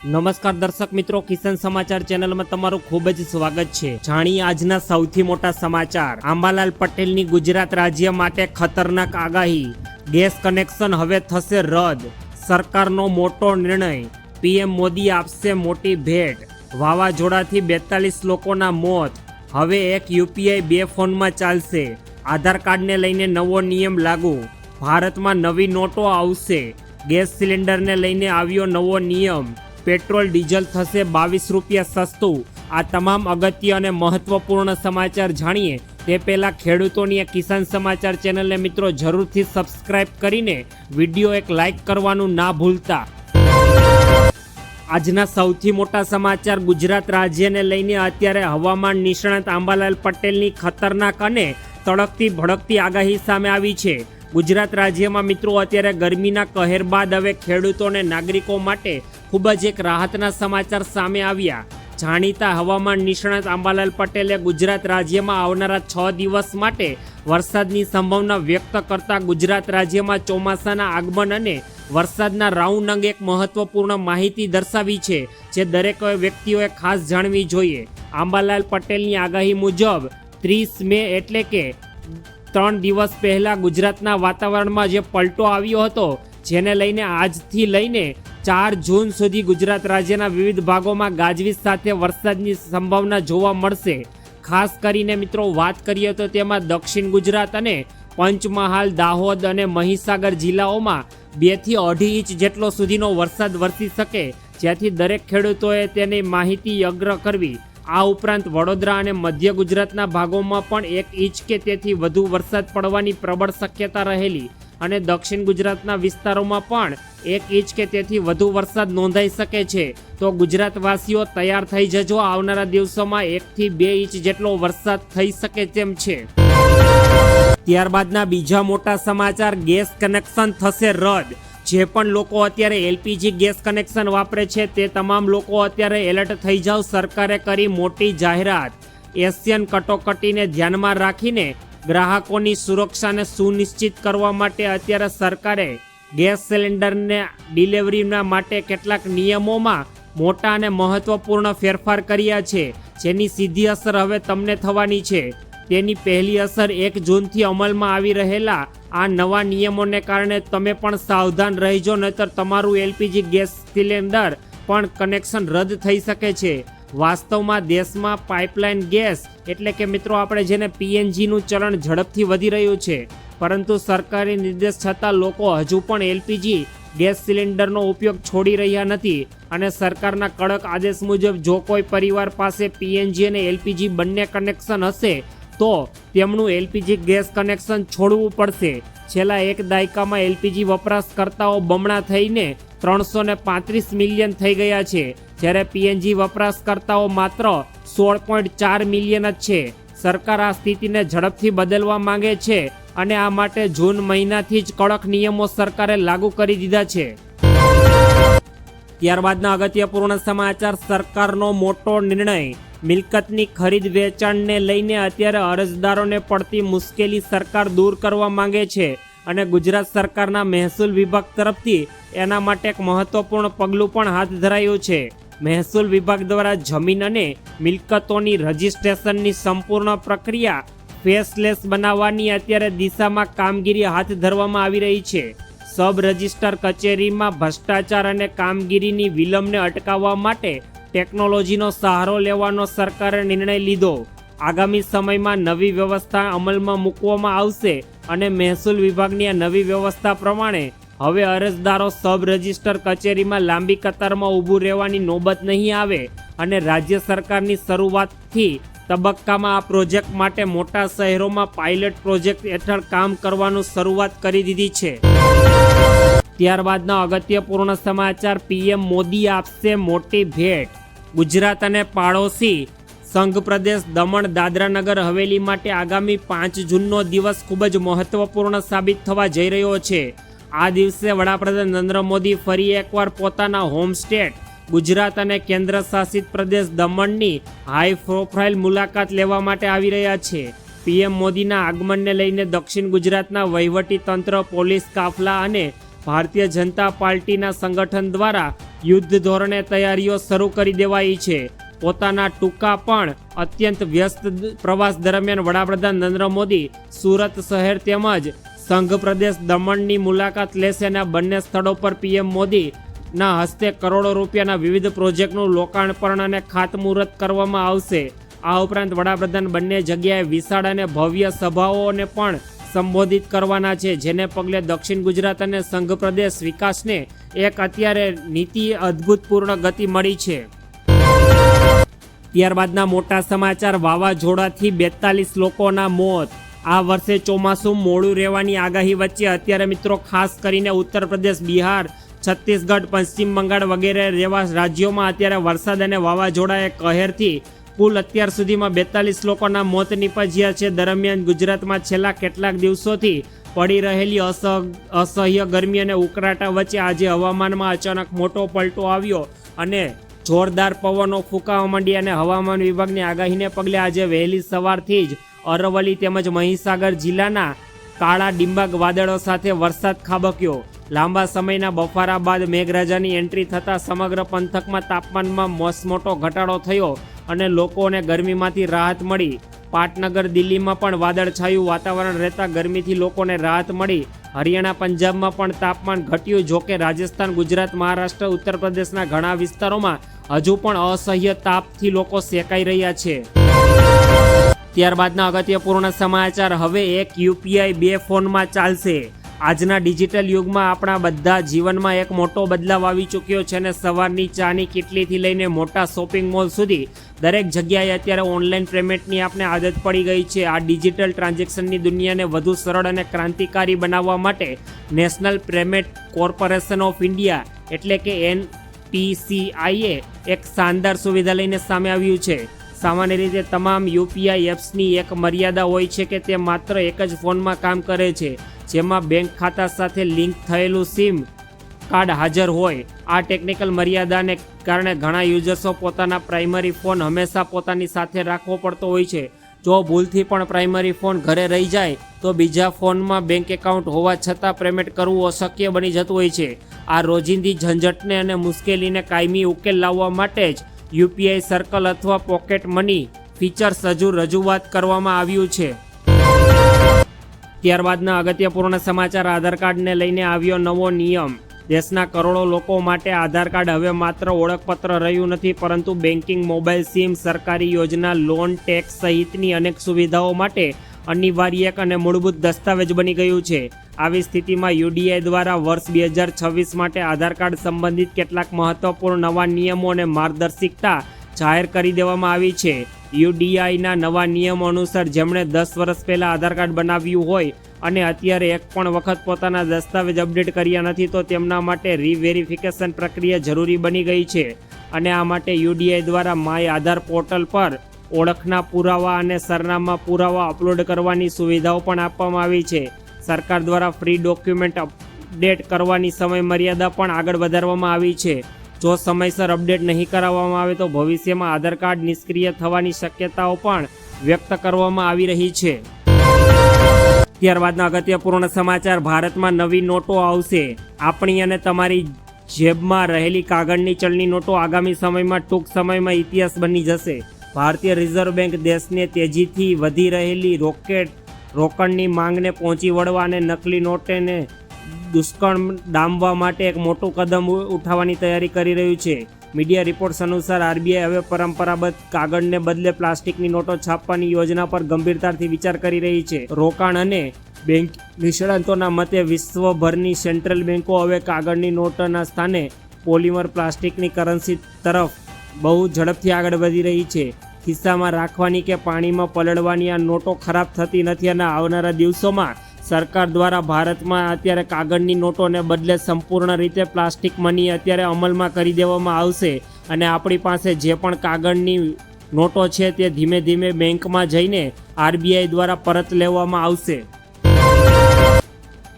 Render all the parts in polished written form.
નમસ્કાર દર્શક મિત્રો, કિસાન સમાચાર ચેનલમાં તમારું ખૂબ જ સ્વાગત છે। જાણીએ આજના સૌથી મોટા સમાચાર। આંબાલાલ પટેલની ગુજરાત રાજ્ય માટે ખતરનાક આગાહી। ગેસ કનેક્શન હવે થશે રદ। સરકારનો મોટો નિર્ણય। પીએમ મોદી આપશે મોટી ભેટ। વાવાઝોડાથી 42 લોકોના મોત। હવે એક યુપીઆઈ 2 ફોનમાં ચાલશે। આધાર કાર્ડને લઈને નવો નિયમ લાગુ। ભારતમાં નવી નોટો આવશે। ગેસ સિલિન્ડરને લઈને આવ્યો નવો નિયમ। પેટ્રોલ ડીઝલ થશે 22 રૂપિયા સસ્તું। આ તમામ અગત્ય અને મહત્વપૂર્ણ સમાચાર જાણીએ તે પહેલા ખેડૂતોની આ કિસાન સમાચાર ચેનલને મિત્રો જરૂરથી સબસ્ક્રાઇબ કરીને વિડીયો એક લાઇક કરવાનું ના ભૂલતા। આજના સૌથી મોટા સમાચાર। ગુજરાત રાજ્યને લઈને અત્યારે હવામાન નિષ્ણાત આંબાલાલ પટેલની ખતરનાક અને તડકતી ભડકતી આગાહી સામે આવી છે। ગુજરાત રાજ્યમાં મિત્રો અત્યારે ગરમીના કહેર બાદ હવે ખેડૂતો અને નાગરિકો માટે ખૂબ જ એક રાહતના સમાચાર સામે આવ્યા। જાણીતા હવામાન નિષ્ણાત આંબાલાલ પટેલે ગુજરાત રાજ્યમાં આવનારા 6 દિવસ માટે વરસાદની સંભાવના વ્યક્ત કરતા ગુજરાત રાજ્યમાં ચોમાસાના આગમન અને વરસાદના રાઉન્ડ અંગે એક મહત્વપૂર્ણ માહિતી દર્શાવી છે, જે દરેક વ્યક્તિઓએ ખાસ જાણવી જોઈએ। આંબાલાલ પટેલની આગાહી મુજબ 30 મે એટલે કે 3 દિવસ પહેલા ગુજરાતના વાતાવરણમાં જે પલટો આવ્યો હતો, જેને લઈને આજથી લઈને 4 જૂન સુધી ગુજરાત રાજ્યના વિવિધ ભાગોમાં ગાજવીજ સાથે વરસાદની સંભાવના જોવા મળશે। ખાસ કરીને મિત્રો વાત કરીએ તો તેમાં દક્ષિણ ગુજરાત અને પંચમહાલ, દાહોદ અને મહીસાગર જિલ્લાઓમાં 2 થી 2.5 ઇંચ જેટલો સુધીનો વરસાદ વરસી શકે, જ્યાંથી દરેક ખેડૂતોએ તેની માહિતી અગ્ર કરવી। આ ઉપરાંત વડોદરા અને મધ્ય ગુજરાતના ભાગોમાં પણ 1 ઇંચ કે તેથી વધુ વરસાદ પડવાની પ્રબળ શક્યતા રહેલી અને દક્ષિણ ગુજરાતના વિસ્તારોમાં પણ 1 ઇંચ કે તેથી વધુ વરસાદ નોંધાઈ શકે છે। તો ગુજરાતવાસીઓ તૈયાર થઈ જજો, આવનારા દિવસોમાં 1 થી 2 ઇંચ જેટલો વરસાદ થઈ શકે તેમ છે। ત્યારબાદના બીજા મોટા સમાચાર। ગેસ કનેક્શન થશે રદ। જે પણ લોકો અત્યારે એલપીજી ગેસ કનેક્શન વાપરે છે તે તમામ લોકો અત્યારે એલર્ટ થઈ જાવ। સરકારે કરી મોટી જાહેરાત। એશિયન કટોકટીને ધ્યાનમાં રાખીને ગ્રાહકોની સુરક્ષાને સુનિશ્ચિત કરવા માટે અત્યારે સરકારે ગેસ સિલિન્ડરને ડિલિવરીના માટે કેટલાક નિયમોમાં મોટા અને મહત્વપૂર્ણ ફેરફાર કર્યા છે, જેની સીધી અસર હવે તમને થવાની છે। તેની પહેલી અસર 1 જૂનથી અમલમાં આવી રહેલા આ નવા નિયમોને કારણે તમે પણ સાવધાન રહેજો, નહીતર તમારું એલપીજી ગેસ સિલિન્ડર પણ કનેક્શન રદ થઈ શકે છે। વાસ્તવમાં દેશમાં પાઇપલાઇન ગેસ એટલે કે મિત્રો આપણે જેને પીએનજીનું ચલણ ઝડપથી વધી રહ્યું છે, પરંતુ સરકારી નિર્દેશ છતાં લોકો હજુ પણ એલપીજી ગેસ સિલિન્ડરનો ઉપયોગ છોડી રહ્યા નથી અને સરકારના કડક આદેશ મુજબ જો કોઈ પરિવાર પાસે પીએનજી અને એલપીજી બંને કનેક્શન હશે તો તેમનું એલપીજી ગેસ કનેક્શન છોડવું પડશે। છેલ્લા 1 દાયકામાં એલપીજી વપરાશકર્તાઓ બમણા થઈને 335 મિલિયન થઈ ગયા છે, જ્યારે પીએનજી વપરાશકર્તાઓ માત્ર 16.4 મિલિયન જ છે। સરકાર આ સ્થિતિને ઝડપથી બદલવા માંગે છે અને આ માટે જૂન મહિનાથી જ કડક નિયમો સરકારે લાગુ કરી દીધા છે। ત્યારબાદના અગત્યપૂર્ણ સમાચાર। સરકારનો મોટો નિર્ણય। મિલકતની ખરીદ વેચાણને લઈને અત્યારે અરજદારોને પડતી મુશ્કેલી સરકાર દૂર કરવા માંગે છે અને ગુજરાત સરકારના મહેસૂલ વિભાગ તરફથી એના માટે એક મહત્વપૂર્ણ પગલું પણ હાથ ધરાયું છે। મહેસૂલ વિભાગ દ્વારા જમીન અને મિલકતોની રજિસ્ટ્રેશનની સંપૂર્ણ પ્રક્રિયા ફેસલેસ બનાવવાની અત્યારે દિશામાં કામગીરી હાથ ધરવામાં આવી રહી છે। સબ રજિસ્ટર કચેરીમાં ભ્રષ્ટાચાર અને કામગીરીની વિલંબને અટકાવવા માટે ટેકનોલોજીનો સહારો લેવાનો સરકારે નિર્ણય લીધો। આગામી સમયમાં નવી વ્યવસ્થા અમલમાં મૂકવામાં આવશે અને મહેસૂલ વિભાગની આ નવી વ્યવસ્થા પ્રમાણે હવે અરજદારો સબ રજિસ્ટર કચેરીમાં લાંબી કતારમાં ઊભું રહેવાની નોબત નહીં આવે અને રાજ્ય સરકારની શરૂઆતથી તબક્કામાં આ પ્રોજેક્ટ માટે મોટા શહેરોમાં પાયલટ પ્રોજેક્ટ હેઠળ કામ કરવાનું શરૂઆત કરી દીધી છે। ત્યારબાદના અગત્યપૂર્ણ સમાચાર। પીએમ મોદી આપશે મોટી ભેટ। ગુજરાત અને પાડોશી સંઘ પ્રદેશ દમણ દાદરા નગર હવેલી માટે આગામી 5 જૂનનો દિવસ ખૂબ જ મહત્વપૂર્ણ સાબિત થવા જઈ રહ્યો છે। આ દિવસે વડાપ્રધાન નરેન્દ્ર મોદી ફરી એકવાર પોતાના હોમ સ્ટેટ ગુજરાત અને કેન્દ્ર શાસિત પ્રદેશ દમણની હાઈ પ્રોફાઇલ મુલાકાત લેવા માટે આવી રહ્યા છે। પીએમ મોદીના આગમનને લઈને દક્ષિણ ગુજરાતના વહીવટી તંત્ર, પોલીસ કાફલા અને ભારતીય જનતા પાર્ટીના સંગઠન દ્વારા યુદ્ધ ધોરણે તૈયારીઓ શરૂ કરી દેવાઈ છે. પોતાના ટૂંકા પણ અત્યંત વ્યસ્ત પ્રવાસ દરમિયાન વડાપ્રધાન નરેન્દ્ર મોદી સુરત શહેર તેમજ સંઘ પ્રદેશ દમણની મુલાકાત લેશે અને બંને સ્થળો પર પીએમ મોદીના હસ્તે કરોડો રૂપિયાના વિવિધ પ્રોજેક્ટનું લોકાર્પણ અને ખાતમુહૂર્ત કરવામાં આવશે. આ ઉપરાંત વડાપ્રધાન બંને જગ્યાએ વિશાળ અને ભવ્ય સભાઓને પણ સંબોધિત કરવાના છે, જેને પગલે દક્ષિણ ગુજરાત અને સંઘ પ્રદેશ વિકાસને એક અત્યારે નીતિ અદ્ભુતપૂર્ણ ગતિ મળી છે. ત્યારબાદના મોટા સમાચાર, વાવાઝોડાથી 42 લોકોના મોત. આ વર્ષે ચોમાસું મોડું રહેવાની આગાહી વચ્ચે અત્યારે મિત્રો ખાસ કરીને ઉત્તર પ્રદેશ, બિહાર, છત્તીસગઢ, પશ્ચિમ બંગાળ વગેરે જેવા રાજ્યોમાં અત્યારે વરસાદ અને વાવાઝોડાએ કહેરથી કુલ અત્યાર સુધીમાં 42 લોકોના મોત નીપજ્યા છે. દરમિયાન ગુજરાતમાં છેલ્લા કેટલાક દિવસોથી પડી રહેલી અસહ્ય ગરમી અને ઉકળાટા વચ્ચે આજે હવામાનમાં અચાનક મોટો પલટો આવ્યો અને જોરદાર પવનો ફૂંકાવા માંડી અને હવામાન વિભાગની આગાહીને પગલે આજે વહેલી સવારથી જ અરવલ્લી તેમજ મહીસાગર જિલ્લાના કાળા ડિંબાગ વાદળો સાથે વરસાદ ખાબક્યો. લાંબા સમયના બફારા બાદ મેઘરાજાની એન્ટ્રી થતાં સમગ્ર પંથકમાં તાપમાનમાં મસમોટો ઘટાડો થયો અને લોકોને ગરમીમાંથી રાહત મળી. પાટનગર દિલ્હીમાં પણ વાદળછાયું વાતાવરણ રહેતા ગરમીથી લોકોને રાહત મળી. હરિયાણા, પંજાબમાં પણ તાપમાન ઘટ્યું. જોકે રાજસ્થાન, ગુજરાત, મહારાષ્ટ્ર, ઉત્તર પ્રદેશના ઘણા વિસ્તારોમાં હજુ પણ અસહ્ય તાપથી લોકો સેકાઈ રહ્યા છે. ત્યારબાદના અગત્યપૂર્ણ સમાચાર, હવે એક યુપીઆઈ 2 ફોનમાં ચાલશે. આજના ડિજિટલ યુગમાં આપણા બધા જીવનમાં એક મોટો બદલાવ આવી ચૂક્યો છે અને સવારની ચાની કિટલીથી લઈને મોટા શોપિંગ મોલ સુધી દરેક જગ્યાએ અત્યારે ઓનલાઈન પેમેન્ટની આપણે આદત પડી ગઈ છે. આ ડિજિટલ ટ્રાન્ઝેક્શનની દુનિયાને વધુ સરળ અને ક્રાંતિકારી બનાવવા માટે national payment corporation of India એટલે કે NPCIએ એક શાનદાર સુવિધા લઈને સામે આવ્યું છે. સામાન્ય રીતે તમામ યુપીઆઈ એપ્સની એક મર્યાદા હોય છે કે તે માત્ર એક જ ફોનમાં કામ કરે છે, જેમાં બેંક ખાતા સાથે લિંક થયેલું સિમ કાર્ડ હાજર હોય. આ ટેકનિકલ મર્યાદાને કારણે ઘણા યુઝર્સો પોતાના પ્રાઇમરી ફોન હંમેશા પોતાની સાથે રાખવો પડતો હોય છે. જો ભૂલથી પણ પ્રાઇમરી ફોન ઘરે રહી જાય તો બીજા ફોનમાં બેંક એકાઉન્ટ હોવા છતાં પેમેન્ટ કરવું અશક્ય બની જતું હોય છે. આ રોજિંદી ઝંઝટને અને મુશ્કેલીને કાયમી ઉકેલ લાવવા માટે જ યુપીઆઈ સર્કલ અથવા પોકેટ મની ફીચર્સ હજુ રજૂઆત કરવામાં આવ્યું છે. ત્યારબાદના અગત્યપૂર્ણ સમાચાર, આધાર કાર્ડને લઈને આવ્યો નવો નિયમ. દેશના કરોડો લોકો માટે આધાર કાર્ડ હવે માત્ર ઓળખપત્ર રહ્યું નથી, પરંતુ બેન્કિંગ, મોબાઈલ સિમ, સરકારી યોજના, લોન, ટેક્સ સહિતની અનેક સુવિધાઓ માટે અનિવાર્ય અને મૂળભૂત દસ્તાવેજ બની ગયું છે. આવી સ્થિતિમાં યુડીઆઈ દ્વારા વર્ષ 2026 માટે આધાર કાર્ડ સંબંધિત કેટલાક મહત્વપૂર્ણ નવા નિયમો અને માર્ગદર્શિકા જાહેર કરી દેવામાં આવી છે. યુડીઆઈના નવા નિયમો અનુસાર જેમણે 10 વર્ષ પહેલાં આધાર કાર્ડ બનાવ્યું હોય અને અત્યારે એક પણ વખત પોતાના દસ્તાવેજ અપડેટ કર્યા નથી તો તેમના માટે રીવેરિફિકેશન પ્રક્રિયા જરૂરી બની ગઈ છે. અને આ માટે યુડીઆઈ દ્વારા માય આધાર પોર્ટલ પર ઓળખના પુરાવા અને સરનામા પુરાવા અપલોડ કરવાની સુવિધાઓ પણ આપવામાં આવી છે. સરકાર દ્વારા ફ્રી ડોક્યુમેન્ટ અપડેટ કરવાની સમય મર્યાદા પણ આગળ વધારવામાં આવી છે. જો સમયસર અપડેટ નહીં કરાવવામાં આવે તો ભવિષ્યમાં આધાર કાર્ડ નિષ્ક્રિય થવાની શક્યતાઓ પણ વ્યક્ત કરવામાં આવી રહી છે. ત્યારબાદના અગત્યપૂર્ણ સમાચાર, ભારતમાં નવી નોટો આવશે. આપણી અને તમારી જેબમાં રહેલી કાગળની ચલણી નોટો આગામી સમયમાં ટૂંક સમયમાં ઇતિહાસ બની જશે. ભારતીય રિઝર્વ બેંક દેશને તેજીથી વધી રહેલી રોકડની માંગને પહોંચી વળવા અને નકલી નોટને દુષ્કર્મ ડામવા માટે એક મોટું કદમ ઉઠાવવાની તૈયારી કરી રહ્યું છે. મીડિયા રિપોર્ટ્સ અનુસાર આરબીઆઈ હવે પરંપરાગત કાગળને બદલે પ્લાસ્ટિકની નોટો છાપવાની યોજના પર ગંભીરતાથી વિચાર કરી રહી છે. રોકાણ અને બેંક નિષ્ણાંતોના મતે વિશ્વભરની સેન્ટ્રલ બેન્કો હવે કાગળની નોટોના સ્થાને પોલિમર પ્લાસ્ટિકની કરન્સી તરફ બહુ ઝડપથી આગળ વધી રહી છે. ખિસ્સામાં રાખવાની કે પાણીમાં પલળવાની આ નોટો ખરાબ થતી નથી અને આવનારા દિવસોમાં સરકાર દ્વારા ભારતમાં અત્યારે કાગળની નોટોને બદલે સંપૂર્ણ રીતે પ્લાસ્ટિક મની અત્યારે અમલમાં કરી દેવામાં આવશે અને આપણી પાસે જે પણ કાગળની નોટો છે તે ધીમે ધીમે બેંકમાં જઈને આરબીઆઈ દ્વારા પરત લેવામાં આવશે.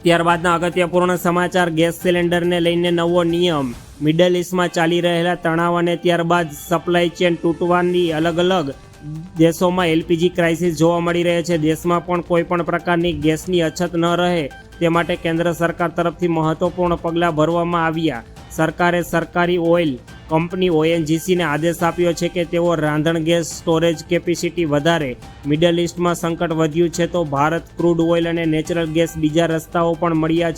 ત્યારબાદના અગત્યપૂર્ણ સમાચાર, ગેસ સિલિન્ડરને લઈને નવો નિયમ. મિડલ ઇસ્ટમાં ચાલી રહેલા તણાવ અને ત્યારબાદ સપ્લાય ચેન તૂટવાની અલગ અલગ દેશોમાં એલપીજી ક્રાઇસિસ જોવા મળી રહે છે. દેશમાં પણ કોઈ પણ પ્રકારની ગેસની અછત ન રહે તે માટે કેન્દ્ર સરકાર તરફથી મહત્વપૂર્ણ પગલાં ભરવામાં આવ્યા. સરકારે સરકારી ઓઇલ કંપની ONGCને આદેશ આપ્યો છે કે તેઓ રાંધણ ગેસ સ્ટોરેજ કેપેસિટી વધારે. મિડલ ઇસ્ટમાં સંકટ વધ્યું છે તો ભારત ક્રૂડ ઓઇલ અને નેચરલ ગેસ બીજા રસ્તાઓ પણ મળ્યા છે.